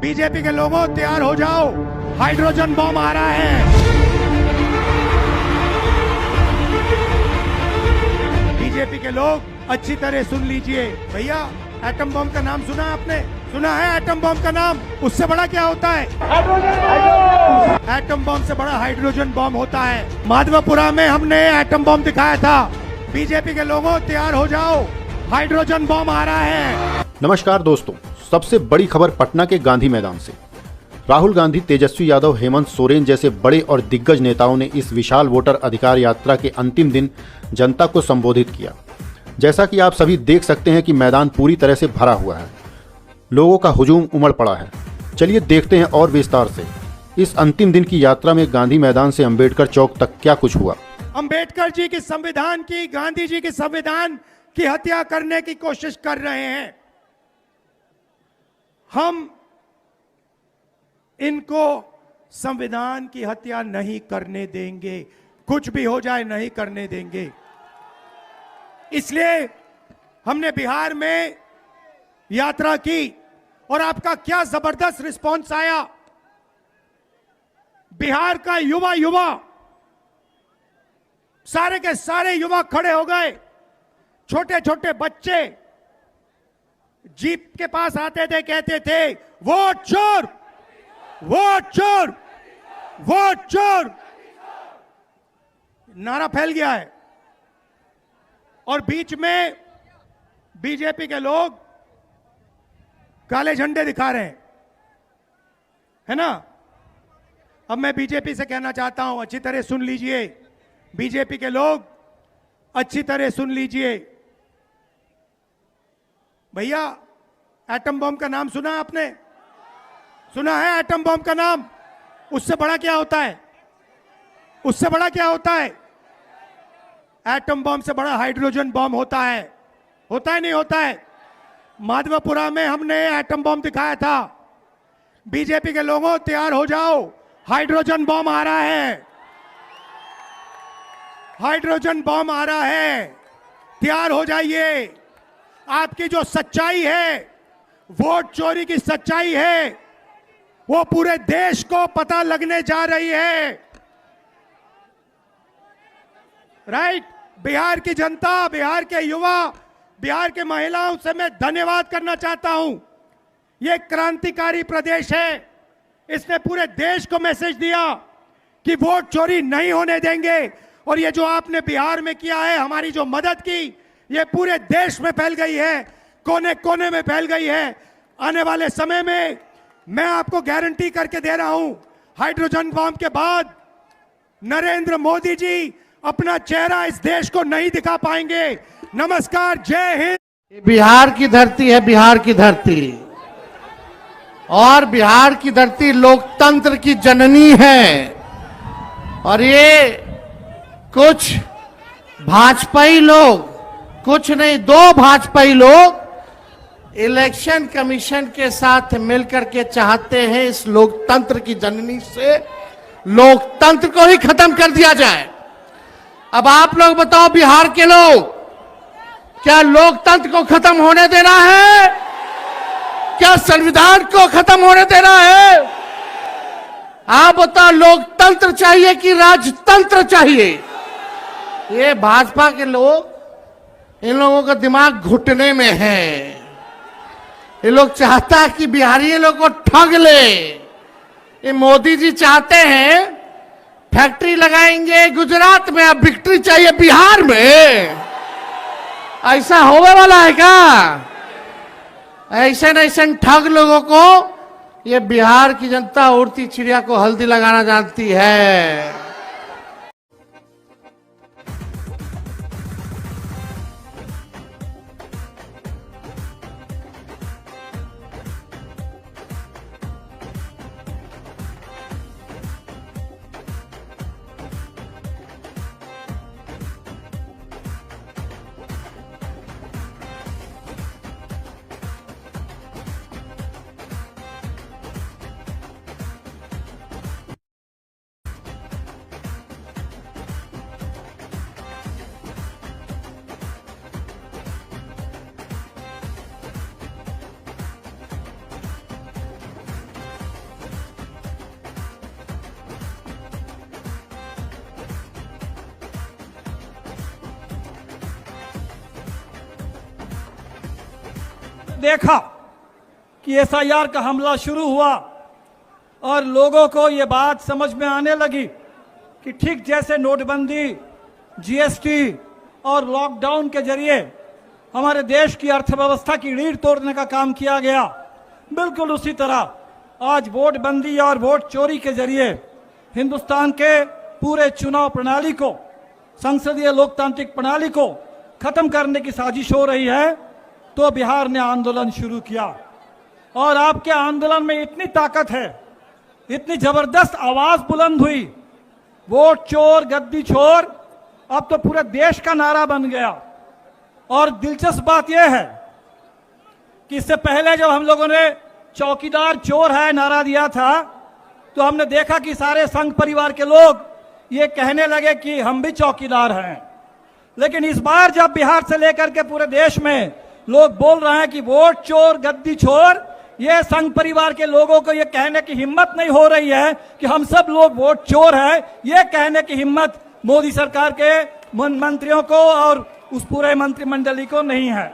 BJP के लोगों तैयार हो जाओ, हाइड्रोजन बम आ रहा है। बीजेपी के लोग अच्छी तरह सुन लीजिए। भैया, एटम बम का नाम सुना आपने? सुना है एटम बम का नाम? उससे बड़ा क्या होता है? एटम बम से बड़ा हाइड्रोजन बम होता है। माधवपुरा में हमने एटम बम दिखाया था। बीजेपी के लोगों तैयार हो जाओ, हाइड्रोजन बम आ रहा है। नमस्कार दोस्तों, सबसे बड़ी खबर पटना के गांधी मैदान से। राहुल गांधी, तेजस्वी यादव, हेमंत सोरेन जैसे बड़े और दिग्गज नेताओं ने इस विशाल वोटर अधिकार यात्रा के अंतिम दिन जनता को संबोधित किया। जैसा कि आप सभी देख सकते हैं कि मैदान पूरी तरह से भरा हुआ है, लोगों का हुजूम उमड़ पड़ा है। चलिए देखते हैं और विस्तार से इस अंतिम दिन की यात्रा में गांधी मैदान से अंबेडकर चौक तक क्या कुछ हुआ। अंबेडकर जी की संविधान की, गांधी जी के संविधान की हत्या करने की कोशिश कर रहे हैं। हम इनको संविधान की हत्या नहीं करने देंगे, कुछ भी हो जाए नहीं करने देंगे। इसलिए हमने बिहार में यात्रा की और आपका क्या जबरदस्त रिस्पांस आया। बिहार का युवा सारे के सारे युवा खड़े हो गए। छोटे छोटे बच्चे जीप के पास आते थे, कहते थे वोट चोर, वोट चोर, वोट चोर। नारा फैल गया है। और बीच में बीजेपी के लोग काले झंडे दिखा रहे हैं, है ना। अब मैं बीजेपी से कहना चाहता हूं, अच्छी तरह सुन लीजिए। बीजेपी के लोग अच्छी तरह सुन लीजिए। भैया, एटम बम का नाम सुना आपने? सुना है एटम बम का नाम? उससे बड़ा क्या होता है? उससे बड़ा क्या होता है? एटम बम से बड़ा हाइड्रोजन बम होता है। होता है नहीं होता है? माधवपुरा में हमने एटम बम दिखाया था। बीजेपी के लोगों तैयार हो जाओ, हाइड्रोजन बम आ रहा है। हाइड्रोजन बम आ रहा है, तैयार हो जाइए। आपकी जो सच्चाई है, वोट चोरी की सच्चाई है, वो पूरे देश को पता लगने जा रही है। राइट? बिहार की जनता, बिहार के युवा, बिहार के महिलाओं से मैं धन्यवाद करना चाहता हूं। यह क्रांतिकारी प्रदेश है। इसने पूरे देश को मैसेज दिया कि वोट चोरी नहीं होने देंगे। और ये जो आपने बिहार में किया है, हमारी जो मदद की, ये पूरे देश में फैल गई है, कोने कोने में फैल गई है। आने वाले समय में मैं आपको गारंटी करके दे रहा हूं, हाइड्रोजन बम के बाद नरेंद्र मोदी जी अपना चेहरा इस देश को नहीं दिखा पाएंगे। नमस्कार, जय हिंद। बिहार की धरती है, बिहार की धरती, और बिहार की धरती लोकतंत्र की जननी है। और ये कुछ भाजपाई लोग, कुछ नहीं, दो भाजपाई लोग इलेक्शन कमीशन के साथ मिलकर के चाहते हैं इस लोकतंत्र की जननी से लोकतंत्र को ही खत्म कर दिया जाए। अब आप लोग बताओ, बिहार के लोग, क्या लोकतंत्र को खत्म होने देना है? क्या संविधान को खत्म होने देना है? आप बताओ, लोकतंत्र चाहिए कि राजतंत्र चाहिए? ये भाजपा के लोग, इन लोगों का दिमाग घुटने में है। ये लोग चाहता है कि बिहारी लोग को ठग ले। ये मोदी जी चाहते हैं फैक्ट्री लगाएंगे गुजरात में, अब विक्ट्री चाहिए बिहार में। ऐसा होने वाला है क्या? ऐसे ठग लोगों को ये बिहार की जनता उड़ती चिड़िया को हल्दी लगाना जानती है। देखा कि एसआईआर का हमला शुरू हुआ और लोगों को ये बात समझ में आने लगी कि ठीक जैसे नोटबंदी, जीएसटी और लॉकडाउन के जरिए हमारे देश की अर्थव्यवस्था की रीढ़ तोड़ने का काम किया गया, बिल्कुल उसी तरह आज वोट बंदी और वोट चोरी के जरिए हिंदुस्तान के पूरे चुनाव प्रणाली को, संसदीय लोकतांत्रिक प्रणाली को खत्म करने की साजिश हो रही है। तो बिहार ने आंदोलन शुरू किया और आपके आंदोलन में इतनी ताकत है, इतनी जबरदस्त आवाज बुलंद हुई, वोट चोर गद्दी छोर अब तो पूरे देश का नारा बन गया। और दिलचस्प बात यह है कि इससे पहले जब हम लोगों ने चौकीदार चोर है नारा दिया था तो हमने देखा कि सारे संघ परिवार के लोग ये कहने लगे कि हम भी चौकीदार हैं। लेकिन इस बार जब बिहार से लेकर के पूरे देश में लोग बोल रहे हैं कि वोट चोर गद्दी छोर, ये संघ परिवार के लोगों को ये कहने की हिम्मत नहीं हो रही है कि हम सब लोग वोट चोर हैं। ये कहने की हिम्मत मोदी सरकार के मंत्रियों को और उस पूरे मंत्रिमंडली को नहीं है।